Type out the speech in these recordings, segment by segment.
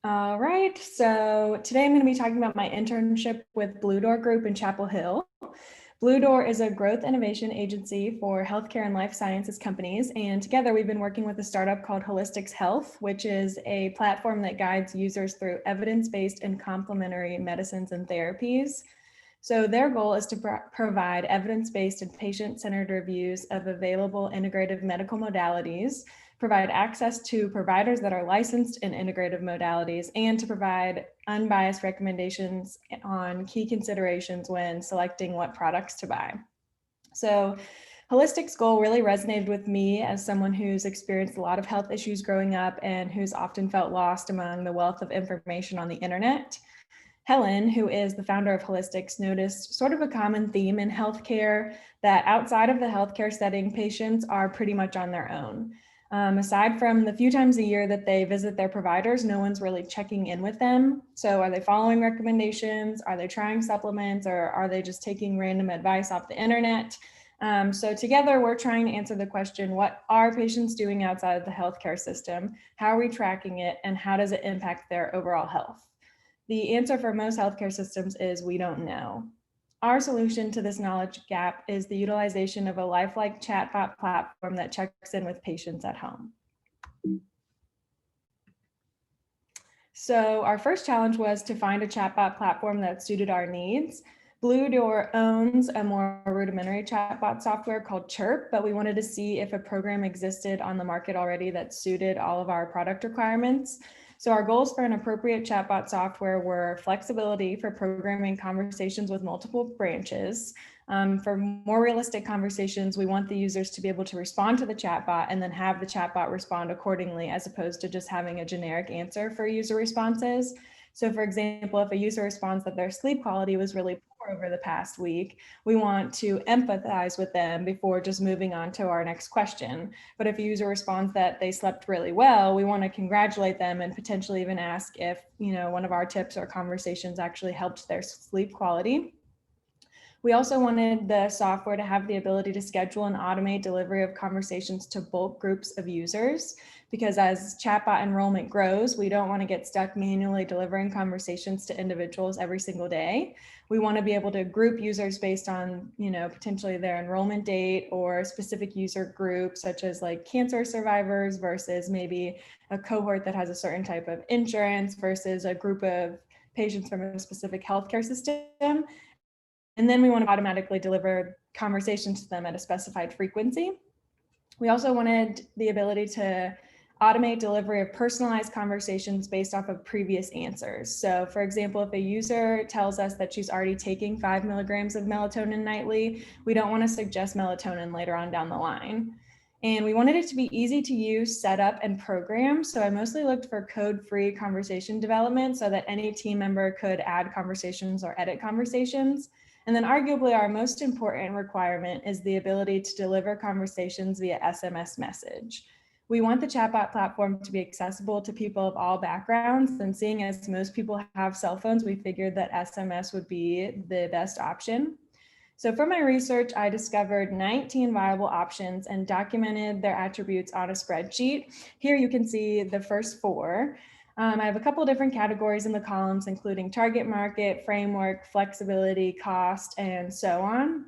All right, so today I'm going to be talking about my internship with Blue Door Group in Chapel Hill. Blue Door is a growth innovation agency for healthcare and life sciences companies, and together we've been working with a startup called Holistics Health, which is a platform that guides users through evidence-based and complementary medicines and therapies. So their goal is to provide evidence-based and patient-centered reviews of available integrative medical modalities, provide access to providers that are licensed in integrative modalities, and to provide unbiased recommendations on key considerations when selecting what products to buy. So Holistic's goal really resonated with me as someone who's experienced a lot of health issues growing up and who's often felt lost among the wealth of information on the internet. Helen, who is the founder of Holistics, noticed sort of a common theme in healthcare that outside of the healthcare setting, patients are pretty much on their own. Aside from the few times a year that they visit their providers, no one's really checking in with them. So are they following recommendations? Are they trying supplements, or are they just taking random advice off the internet? So together we're trying to answer the question, what are patients doing outside of the healthcare system? How are we tracking it? And how does it impact their overall health? The answer for most healthcare systems is we don't know. Our solution to this knowledge gap is the utilization of a lifelike chatbot platform that checks in with patients at home. So our first challenge was to find a chatbot platform that suited our needs. Blue Door owns a more rudimentary chatbot software called Chirrp, but we wanted to see if a program existed on the market already that suited all of our product requirements. So our goals for an appropriate chatbot software were flexibility for programming conversations with multiple branches. For more realistic conversations, we want the users to be able to respond to the chatbot and then have the chatbot respond accordingly, as opposed to just having a generic answer for user responses. So for example, if a user responds that their sleep quality was really poor over the past week, we want to empathize with them before just moving on to our next question. But if a user responds that they slept really well, we want to congratulate them and potentially even ask if, one of our tips or conversations actually helped their sleep quality. We also wanted the software to have the ability to schedule and automate delivery of conversations to bulk groups of users, because as chatbot enrollment grows, we don't want to get stuck manually delivering conversations to individuals every single day. We want to be able to group users based on, potentially their enrollment date or specific user group, such as like cancer survivors versus maybe a cohort that has a certain type of insurance versus a group of patients from a specific healthcare system. And then we want to automatically deliver conversations to them at a specified frequency. We also wanted the ability to automate delivery of personalized conversations based off of previous answers. So for example, if a user tells us that she's already taking 5 milligrams of melatonin nightly, we don't want to suggest melatonin later on down the line. And we wanted it to be easy to use, set up, and program. So I mostly looked for code-free conversation development so that any team member could add conversations or edit conversations. And then arguably our most important requirement is the ability to deliver conversations via SMS message. We want the chatbot platform to be accessible to people of all backgrounds, and seeing as most people have cell phones, we figured that SMS would be the best option. So for my research, I discovered 19 viable options and documented their attributes on a spreadsheet. Here you can see the first 4. I have a couple different categories in the columns, including target market, framework, flexibility, cost, and so on.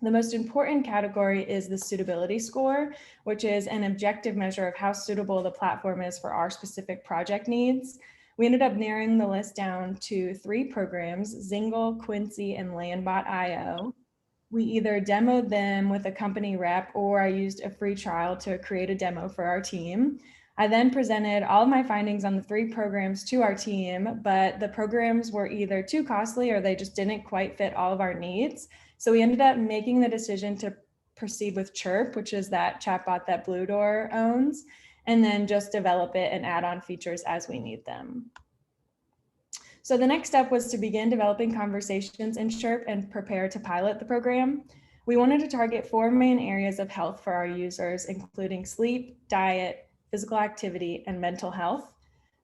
The most important category is the suitability score, which is an objective measure of how suitable the platform is for our specific project needs. We ended up narrowing the list down to 3 programs, Zingle, Quincy, and Landbot.io. We either demoed them with a company rep, or I used a free trial to create a demo for our team. I then presented all of my findings on the 3 programs to our team, but the programs were either too costly or they just didn't quite fit all of our needs. So we ended up making the decision to proceed with Chirrp, which is that chatbot that Blue Door owns, and then just develop it and add on features as we need them. So the next step was to begin developing conversations in Chirrp and prepare to pilot the program. We wanted to target 4 main areas of health for our users, including sleep, diet, physical activity, and mental health.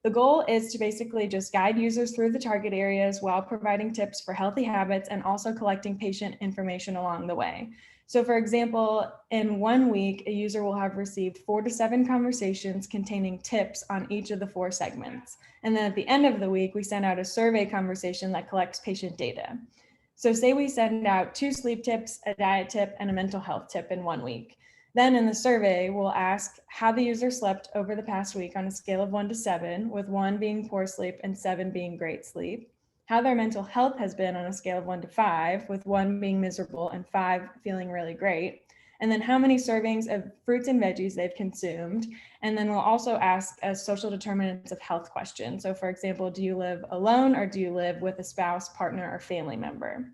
The goal is to basically just guide users through the target areas while providing tips for healthy habits and also collecting patient information along the way. So for example, in 1 week, a user will have received 4 to 7 conversations containing tips on each of the 4 segments. And then at the end of the week, we send out a survey conversation that collects patient data. So say we send out 2 sleep tips, a diet tip, and a mental health tip in 1 week. Then in the survey, we'll ask how the user slept over the past week on a scale of 1 to 7, with 1 being poor sleep and 7 being great sleep. How their mental health has been on a scale of 1 to 5, with 1 being miserable and 5 feeling really great. And then how many servings of fruits and veggies they've consumed. And then we'll also ask a social determinants of health question. So for example, do you live alone or do you live with a spouse, partner, or family member?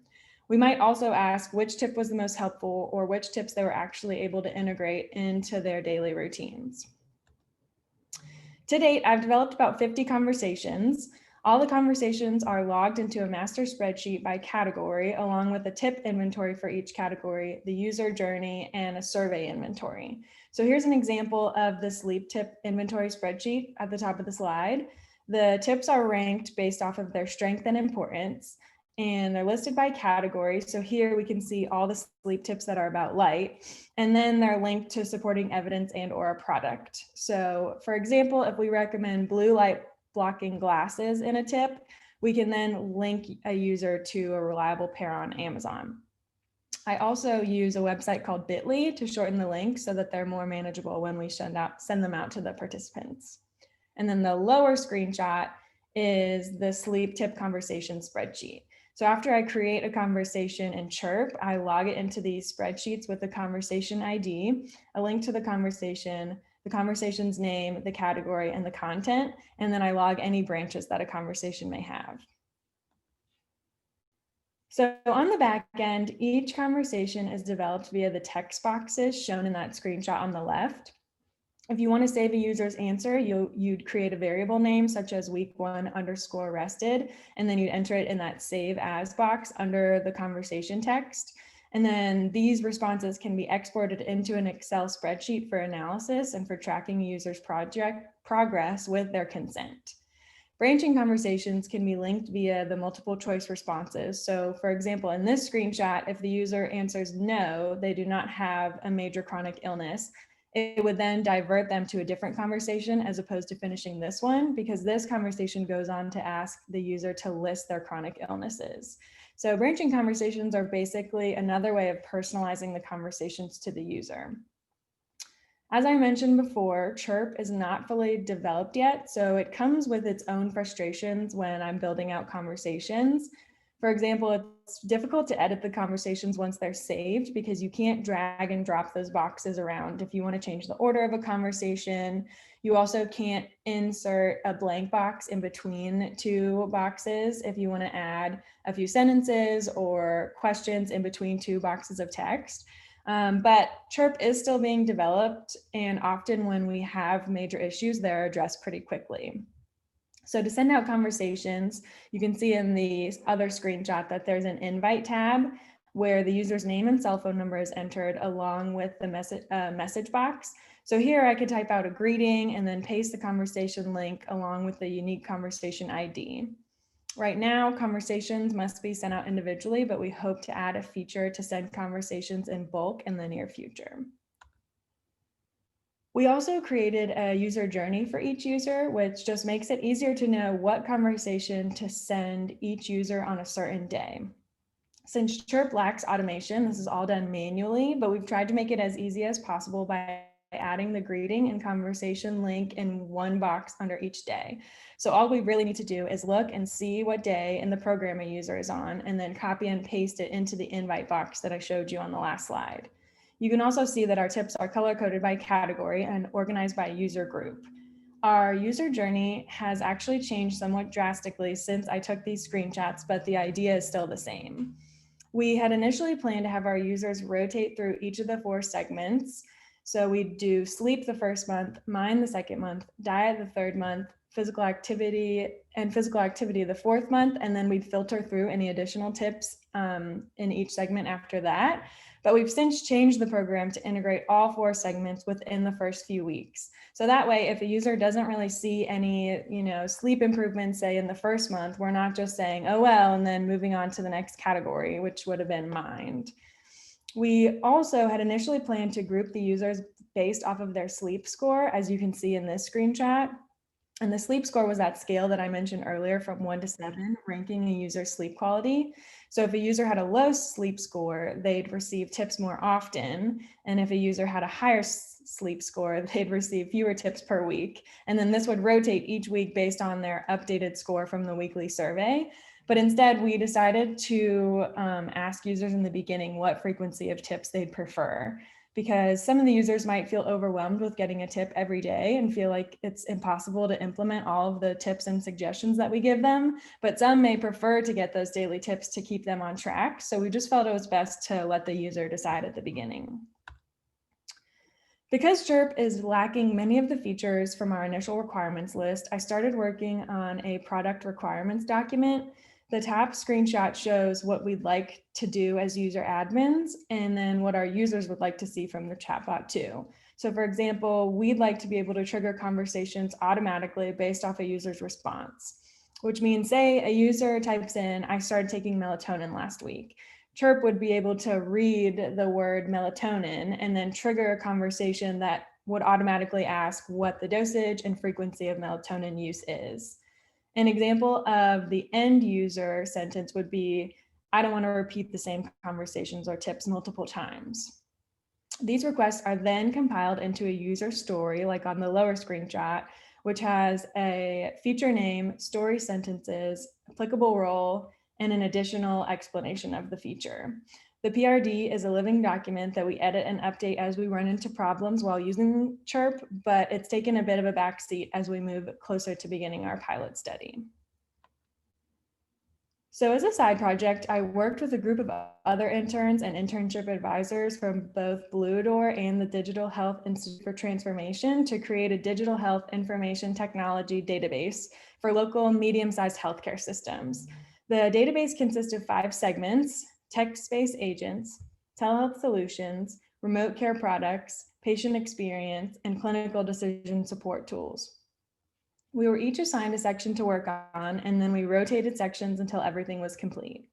We might also ask which tip was the most helpful or which tips they were actually able to integrate into their daily routines. To date, I've developed about 50 conversations. All the conversations are logged into a master spreadsheet by category, along with a tip inventory for each category, the user journey, and a survey inventory. So here's an example of the sleep tip inventory spreadsheet at the top of the slide. The tips are ranked based off of their strength and importance, and they're listed by category. So here we can see all the sleep tips that are about light, and then they're linked to supporting evidence and or a product. So for example, if we recommend blue light blocking glasses in a tip, we can then link a user to a reliable pair on Amazon. I also use a website called Bitly to shorten the link so that they're more manageable when we send them out to the participants. And then the lower screenshot is the sleep tip conversation spreadsheet. So after I create a conversation in Chirrp, I log it into these spreadsheets with the conversation ID, a link to the conversation's name, the category, and the content, and then I log any branches that a conversation may have. So on the back end, each conversation is developed via the text boxes shown in that screenshot on the left. If you want to save a user's answer, you'd create a variable name such as week1_rested, and then you'd enter it in that save as box under the conversation text. And then these responses can be exported into an Excel spreadsheet for analysis and for tracking a user's progress with their consent. Branching conversations can be linked via the multiple choice responses. So for example, in this screenshot, if the user answers no, they do not have a major chronic illness, it would then divert them to a different conversation as opposed to finishing this one, because this conversation goes on to ask the user to list their chronic illnesses. So branching conversations are basically another way of personalizing the conversations to the user. As I mentioned before, Chirrp is not fully developed yet, so it comes with its own frustrations when I'm building out conversations. For example, it's difficult to edit the conversations once they're saved because you can't drag and drop those boxes around if you want to change the order of a conversation. You also can't insert a blank box in between 2 boxes if you want to add a few sentences or questions in between 2 boxes of text. But Chirrp is still being developed, and often when we have major issues, they're addressed pretty quickly. So to send out conversations, you can see in the other screenshot that there's an invite tab where the user's name and cell phone number is entered along with the message box. So here I could type out a greeting and then paste the conversation link along with the unique conversation ID. Right now, conversations must be sent out individually, but we hope to add a feature to send conversations in bulk in the near future. We also created a user journey for each user, which just makes it easier to know what conversation to send each user on a certain day. Since Chirrp lacks automation, this is all done manually, but we've tried to make it as easy as possible by adding the greeting and conversation link in one box under each day. So all we really need to do is look and see what day in the program a user is on, and then copy and paste it into the invite box that I showed you on the last slide. You can also see that our tips are color-coded by category and organized by user group. Our user journey has actually changed somewhat drastically since I took these screenshots, but the idea is still the same. We had initially planned to have our users rotate through each of the 4 segments. So we do sleep the first month, mind the second month, diet the third month, physical activity the 4th month, and then we'd filter through any additional tips in each segment after that. But we've since changed the program to integrate all 4 segments within the first few weeks. So that way, if a user doesn't really see any, sleep improvements, say in the first month, we're not just saying, oh, well, and then moving on to the next category, which would have been mind. We also had initially planned to group the users based off of their sleep score, as you can see in this screenshot. And the sleep score was that scale that I mentioned earlier from 1 to 7, ranking a user's sleep quality. So if a user had a low sleep score, they'd receive tips more often. And if a user had a higher sleep score, they'd receive fewer tips per week. And then this would rotate each week based on their updated score from the weekly survey. But instead, we decided to ask users in the beginning what frequency of tips they'd prefer, because some of the users might feel overwhelmed with getting a tip every day and feel like it's impossible to implement all of the tips and suggestions that we give them, but some may prefer to get those daily tips to keep them on track. So we just felt it was best to let the user decide at the beginning. Because Chirrp is lacking many of the features from our initial requirements list, I started working on a product requirements document. The top screenshot shows what we'd like to do as user admins, and then what our users would like to see from the chatbot too. So for example, we'd like to be able to trigger conversations automatically based off a user's response, which means say a user types in, "I started taking melatonin last week." Chirrp would be able to read the word melatonin and then trigger a conversation that would automatically ask what the dosage and frequency of melatonin use is. An example of the end user sentence would be, "I don't want to repeat the same conversations or tips multiple times." These requests are then compiled into a user story, like on the lower screenshot, which has a feature name, story sentences, applicable role, and an additional explanation of the feature. The PRD is a living document that we edit and update as we run into problems while using Chirrp, but it's taken a bit of a backseat as we move closer to beginning our pilot study. So as a side project, I worked with a group of other interns and internship advisors from both Blue Door and the Digital Health Institute for Transformation to create a digital health information technology database for local medium-sized healthcare systems. The database consists of 5 segments: text-based agents, telehealth solutions, remote care products, patient experience, and clinical decision support tools. We were each assigned a section to work on, and then we rotated sections until everything was complete.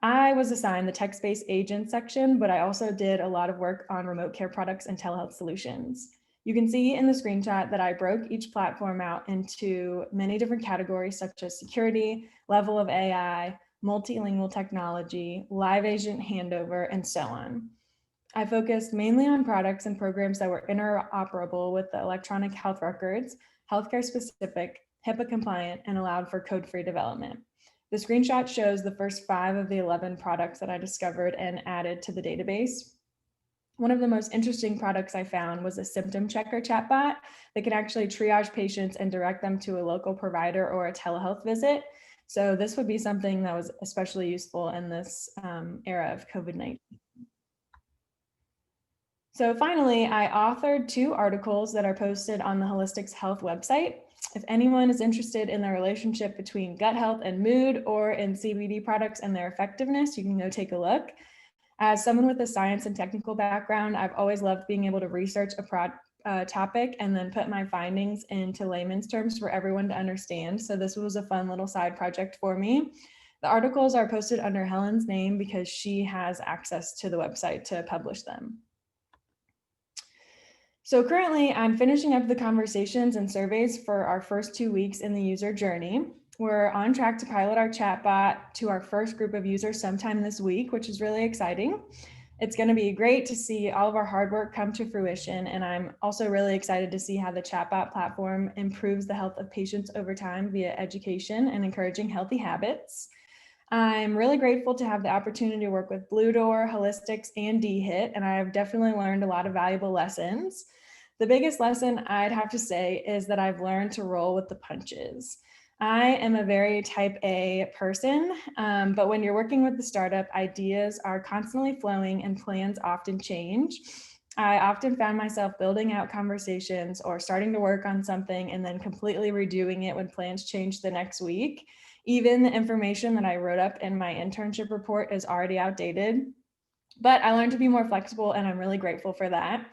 I was assigned the text-based agent section, but I also did a lot of work on remote care products and telehealth solutions. You can see in the screenshot that I broke each platform out into many different categories, such as security, level of AI, multilingual technology, live agent handover, and so on. I focused mainly on products and programs that were interoperable with the electronic health records, healthcare specific, HIPAA compliant, and allowed for code-free development. The screenshot shows the first 5 of the 11 products that I discovered and added to the database. One of the most interesting products I found was a symptom checker chatbot that can actually triage patients and direct them to a local provider or a telehealth visit. So this would be something that was especially useful in this era of COVID-19. So finally, I authored 2 articles that are posted on the Holistics Health website. If anyone is interested in the relationship between gut health and mood, or in CBD products and their effectiveness, you can go take a look. As someone with a science and technical background, I've always loved being able to research a topic and then put my findings into layman's terms for everyone to understand. So this was a fun little side project for me. The articles are posted under Helen's name because she has access to the website to publish them. So currently I'm finishing up the conversations and surveys for our first 2 weeks in the user journey. We're on track to pilot our chatbot to our first group of users sometime this week, which is really exciting. It's going to be great to see all of our hard work come to fruition. And I'm also really excited to see how the chatbot platform improves the health of patients over time via education and encouraging healthy habits. I'm really grateful to have the opportunity to work with Blue Door, Holistics, and DHIT, and I've definitely learned a lot of valuable lessons. The biggest lesson I'd have to say is that I've learned to roll with the punches. I am a very type A person, but when you're working with the startup, ideas are constantly flowing and plans often change. I often found myself building out conversations or starting to work on something and then completely redoing it when plans change the next week. Even the information that I wrote up in my internship report is already outdated, but I learned to be more flexible and I'm really grateful for that.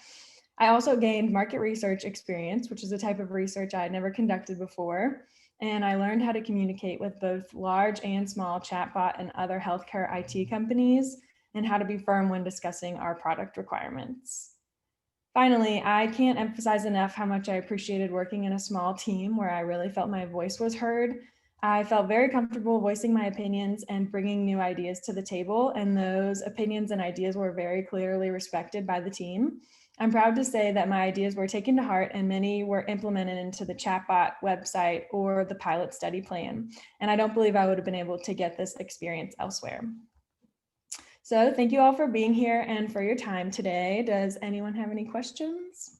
I also gained market research experience, which is a type of research I had never conducted before. And I learned how to communicate with both large and small chatbot and other healthcare IT companies. and how to be firm when discussing our product requirements. Finally, I can't emphasize enough how much I appreciated working in a small team where I really felt my voice was heard. I felt very comfortable voicing my opinions and bringing new ideas to the table, and those opinions and ideas were very clearly respected by the team. I'm proud to say that my ideas were taken to heart and many were implemented into the chatbot website or the pilot study plan. And I don't believe I would have been able to get this experience elsewhere. So thank you all for being here and for your time today. Does anyone have any questions?